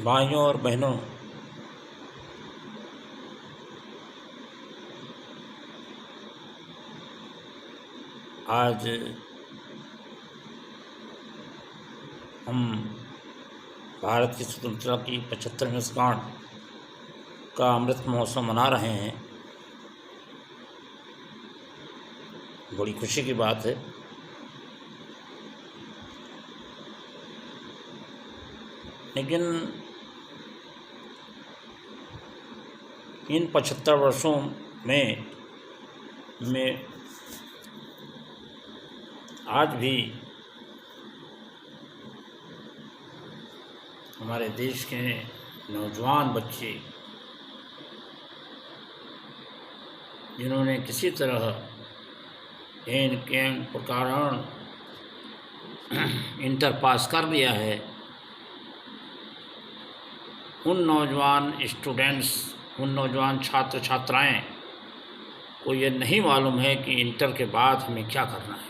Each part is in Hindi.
भाइयों और बहनों, आज हम भारत की स्वतंत्रता की 75वीं वर्षगांठ का अमृत महोत्सव मना रहे हैं। बड़ी खुशी की बात है। लेकिन इन 75 वर्षों में आज भी हमारे देश के नौजवान बच्चे, जिन्होंने किसी तरह के कारण इंटर पास कर लिया है, उन नौजवान स्टूडेंट्स, उन नौजवान छात्र छात्राएं को ये नहीं मालूम है कि इंटर के बाद हमें क्या करना है।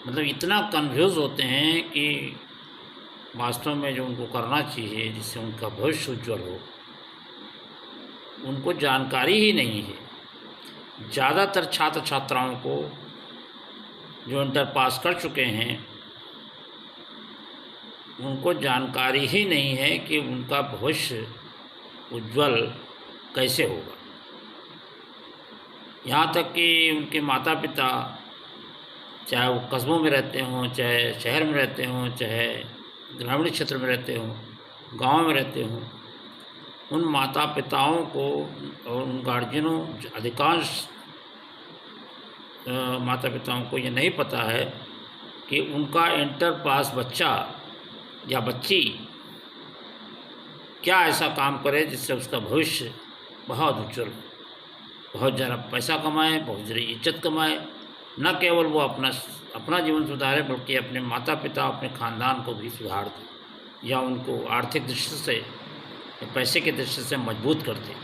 मतलब इतना कंफ्यूज होते हैं कि वास्तव में जो उनको करना चाहिए, जिससे उनका भविष्य उज्ज्वल हो, उनको जानकारी ही नहीं है। ज़्यादातर छात्र छात्राओं को जो इंटर पास कर चुके हैं, उनको जानकारी ही नहीं है कि उनका भविष्य उज्ज्वल कैसे होगा। यहाँ तक कि उनके माता पिता, चाहे वो कस्बों में रहते हों, चाहे शहर में रहते हों, चाहे ग्रामीण क्षेत्र में रहते हों, गांव में रहते हों, उन माता पिताओं को और उन गार्जियनों, अधिकांश माता पिताओं को ये नहीं पता है कि उनका इंटर पास बच्चा या बच्ची क्या ऐसा काम करे जिससे उसका भविष्य बहुत उज्ज्वल हो, बहुत ज़्यादा पैसा कमाए, बहुत ज़्यादा इज्जत कमाए। न केवल वो अपना जीवन सुधारे, बल्कि अपने माता पिता, अपने ख़ानदान को भी सुधार दे, या उनको आर्थिक दृष्टि से, पैसे के दृष्टि से मजबूत कर दे।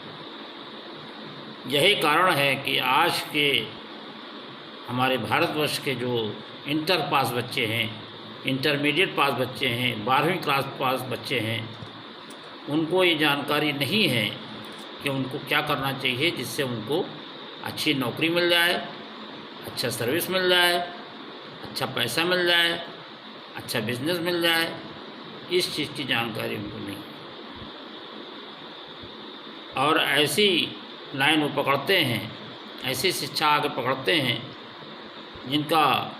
यही कारण है कि आज के हमारे भारतवर्ष के जो इंटर पास बच्चे हैं, इंटरमीडिएट पास बच्चे हैं, 12वीं क्लास पास बच्चे हैं, उनको ये जानकारी नहीं है कि उनको क्या करना चाहिए जिससे उनको अच्छी नौकरी मिल जाए, अच्छा सर्विस मिल जाए, अच्छा पैसा मिल जाए, अच्छा बिजनेस मिल जाए। इस चीज़ की जानकारी उनको नहीं। और ऐसी लाइन वो पकड़ते हैं, ऐसी शिक्षा आगे पकड़ते हैं जिनका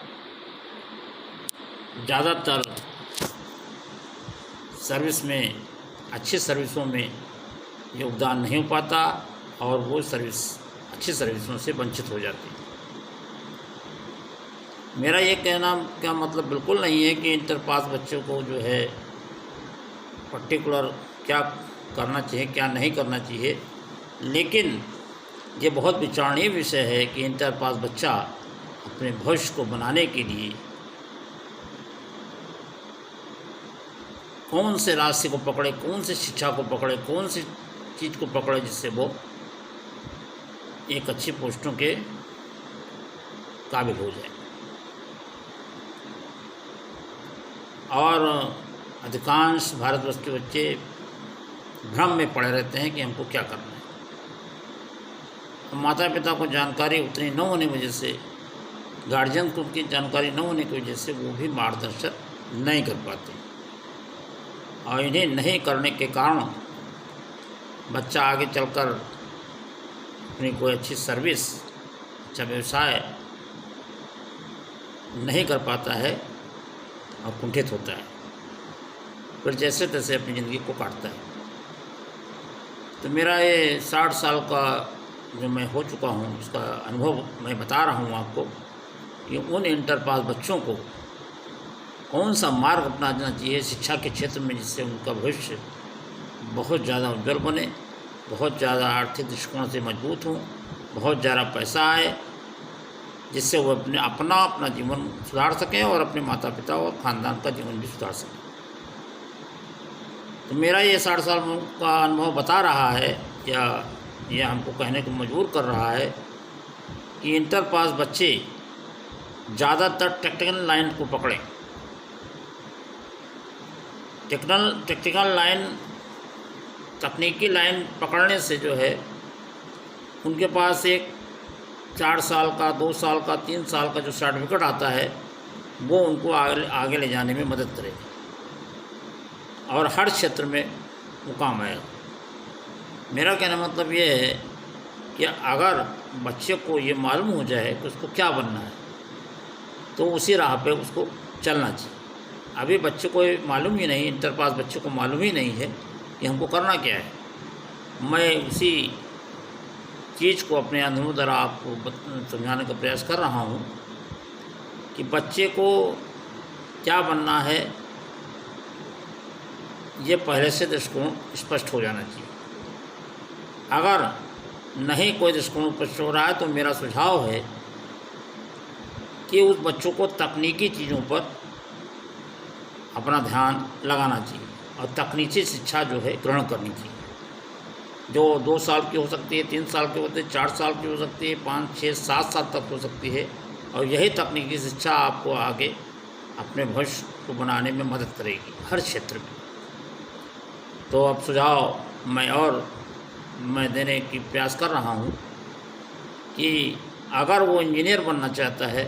ज़्यादातर सर्विस में, अच्छी सर्विसों में योगदान नहीं हो पाता, और वो अच्छी सर्विसों से वंचित हो जाती है। मेरा ये कहना का मतलब बिल्कुल नहीं है कि इंटर पास बच्चों को जो है पर्टिकुलर क्या करना चाहिए, क्या नहीं करना चाहिए। लेकिन ये बहुत विचारणीय विषय है कि इंटर पास बच्चा अपने भविष्य को बनाने के लिए कौन से रास्ते को पकड़े, कौन से शिक्षा को पकड़े, कौन सी चीज़ को पकड़े जिससे वो एक अच्छी पोस्टों के काबिल हो जाए। और अधिकांश भारतवर्ष के बच्चे भ्रम में पड़े रहते हैं कि हमको क्या करना है। तो माता पिता को जानकारी उतनी न होने की वजह से, गार्जियन को उनकी जानकारी न होने की वजह से वो भी मार्गदर्शन नहीं कर पाते, और इन्हें नहीं करने के कारण बच्चा आगे चलकर अपनी कोई अच्छी सर्विस, अच्छा व्यवसाय नहीं कर पाता है और कुंठित होता है, फिर जैसे तैसे अपनी ज़िंदगी को काटता है। तो मेरा ये 60 साल का जो मैं हो चुका हूँ, उसका अनुभव मैं बता रहा हूँ आपको कि उन इंटर पास बच्चों को कौन सा मार्ग अपनाना चाहिए शिक्षा के क्षेत्र में, जिससे उनका भविष्य बहुत ज़्यादा उज्ज्वल बने, बहुत ज़्यादा आर्थिक दृष्टिकोण से मजबूत हों, बहुत ज़्यादा पैसा आए, जिससे वो अपना जीवन सुधार सकें और अपने माता पिता और ख़ानदान का जीवन भी सुधार सकें। तो मेरा ये 60 साल का अनुभव बता रहा है, या यह हमको कहने को मजबूर कर रहा है कि इंटर पास बच्चे ज़्यादातर टेक्निकल लाइन को पकड़ें, टेक्निकल लाइन, तकनीकी लाइन पकड़ने से जो है उनके पास एक 4 साल का, 2 साल का, 3 साल का जो सर्टिफिकेट आता है वो उनको आगे ले जाने में मदद करेगा और हर क्षेत्र में वो काम आएगा। मेरा कहना मतलब ये है कि अगर बच्चे को ये मालूम हो जाए कि उसको क्या बनना है तो उसी राह पे उसको चलना चाहिए। अभी बच्चे को मालूम ही नहीं, इंटर पास बच्चे को मालूम ही नहीं है कि हमको करना क्या है। मैं उसी चीज़ को अपने अनुभव द्वारा आपको समझाने का प्रयास कर रहा हूँ कि बच्चे को क्या बनना है ये पहले से दृष्टिकोण स्पष्ट हो जाना चाहिए। अगर नहीं कोई दृष्टिकोण स्पष्ट हो रहा है तो मेरा सुझाव है कि उस बच्चों को तकनीकी चीज़ों पर अपना ध्यान लगाना चाहिए और तकनीकी शिक्षा जो है ग्रहण करनी चाहिए, जो 2 साल की हो सकती है, 3 साल की होती है, 4 साल की हो सकती है, 5, 6, 7 साल तक हो सकती है। और यही तकनीकी शिक्षा आपको आगे अपने भविष्य को बनाने में मदद करेगी हर क्षेत्र में। तो अब सुझाव मैं देने की प्रयास कर रहा हूँ कि अगर वो इंजीनियर बनना चाहता है,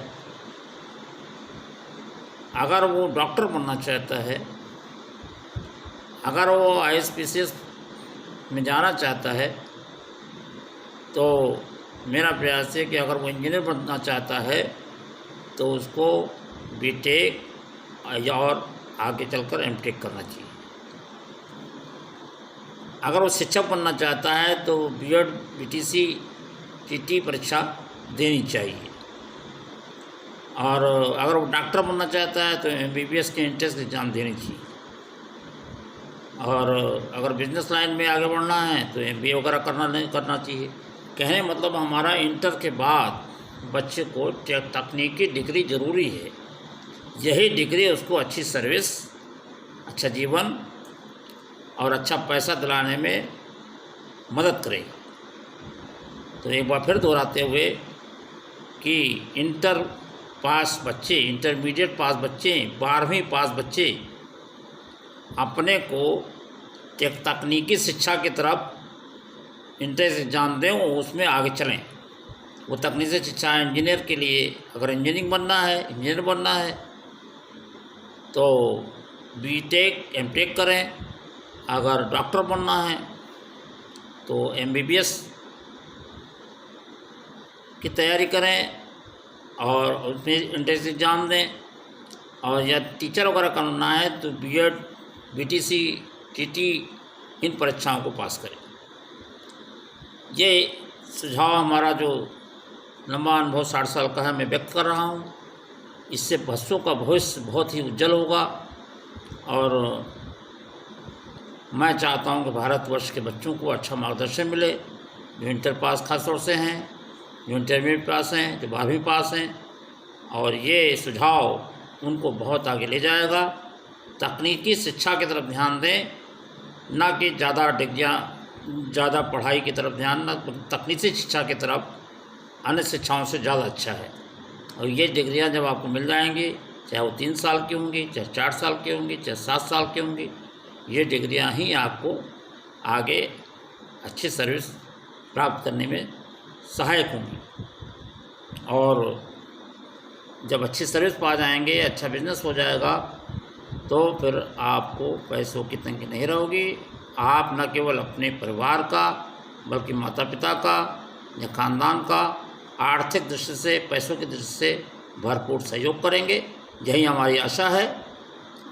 अगर वो डॉक्टर बनना चाहता है, अगर वो IAS-PCS में जाना चाहता है, तो मेरा प्रयास है कि अगर वो इंजीनियर बनना चाहता है तो उसको BTech और आगे चलकर MTech करना चाहिए। अगर वो शिक्षक बनना चाहता है तो B.Ed, BTC, TT परीक्षा देनी चाहिए। और अगर वो डॉक्टर बनना चाहता है तो MBBS के एंट्रेंस एग्ज़ाम देनी चाहिए। और अगर बिजनेस लाइन में आगे बढ़ना है तो MBA वगैरह करना चाहिए। कहने मतलब हमारा इंटर के बाद बच्चे को तकनीकी डिग्री ज़रूरी है। यही डिग्री उसको अच्छी सर्विस, अच्छा जीवन और अच्छा पैसा दिलाने में मदद करेगी। तो एक बार फिर दोहराते हुए कि इंटर पास बच्चे, इंटरमीडिएट पास बच्चे, 12वीं पास बच्चे अपने को तकनीकी शिक्षा की तरफ इंट्रेंस एग्जाम दें और उसमें आगे चलें। वो तकनीकी शिक्षा इंजीनियर के लिए, अगर इंजीनियरिंग बनना है, इंजीनियर बनना है तो BTech, MTech करें। अगर डॉक्टर बनना है तो MBBS की तैयारी करें और उसमें एंट्रेंस एग्ज़ाम दें। और या टीचर वगैरह करना है तो B.Ed, BTC, TT इन परीक्षाओं को पास करें। ये सुझाव हमारा जो लंबा अनुभव 60 साल का है मैं व्यक्त कर रहा हूँ। इससे बच्चों का भविष्य बहुत ही उज्जवल होगा और मैं चाहता हूँ कि भारतवर्ष के बच्चों को अच्छा मार्गदर्शन मिले, जो इंटर पास खास तौर से हैं, जो इंटरमीडिएट पास हैं, जो 12वीं पास हैं। और ये सुझाव उनको बहुत आगे ले जाएगा। तकनीकी शिक्षा की तरफ ध्यान दें, ना कि ज़्यादा डिग्रियाँ, ज़्यादा पढ़ाई की तरफ ध्यान, ना तकनीकी शिक्षा की तरफ अन्य शिक्षाओं से ज़्यादा अच्छा है। और ये डिग्रियाँ जब आपको मिल जाएंगी, चाहे वो 3 साल की होंगी, चाहे 4 साल की होंगी, चाहे 7 साल की होंगी, ये डिग्रियां ही आपको आगे अच्छी सर्विस प्राप्त करने में सहायक होंगी। और जब अच्छी सर्विस पा जाएंगे, अच्छा बिजनेस हो जाएगा, तो फिर आपको पैसों की तंगी नहीं रहोगी। आप न केवल अपने परिवार का बल्कि माता पिता का या ख़ानदान का आर्थिक दृष्टि से, पैसों की दृष्टि से भरपूर सहयोग करेंगे। यही हमारी आशा है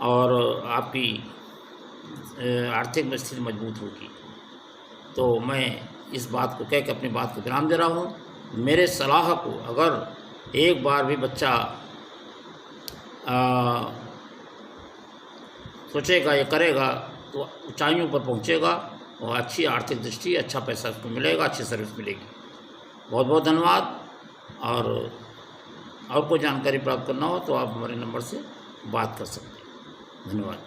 और आपकी आर्थिक स्थिति मजबूत होगी। तो मैं इस बात को कह के अपनी बात को विराम दे रहा हूँ। मेरे सलाह को अगर एक बार भी बच्चा सोचेगा या करेगा तो ऊंचाइयों पर पहुँचेगा और अच्छी आर्थिक दृष्टि, अच्छा पैसा उसको मिलेगा, अच्छी सर्विस मिलेगी। बहुत बहुत धन्यवाद। और कोई जानकारी प्राप्त करना हो तो आप हमारे नंबर से बात कर सकते हैं। धन्यवाद।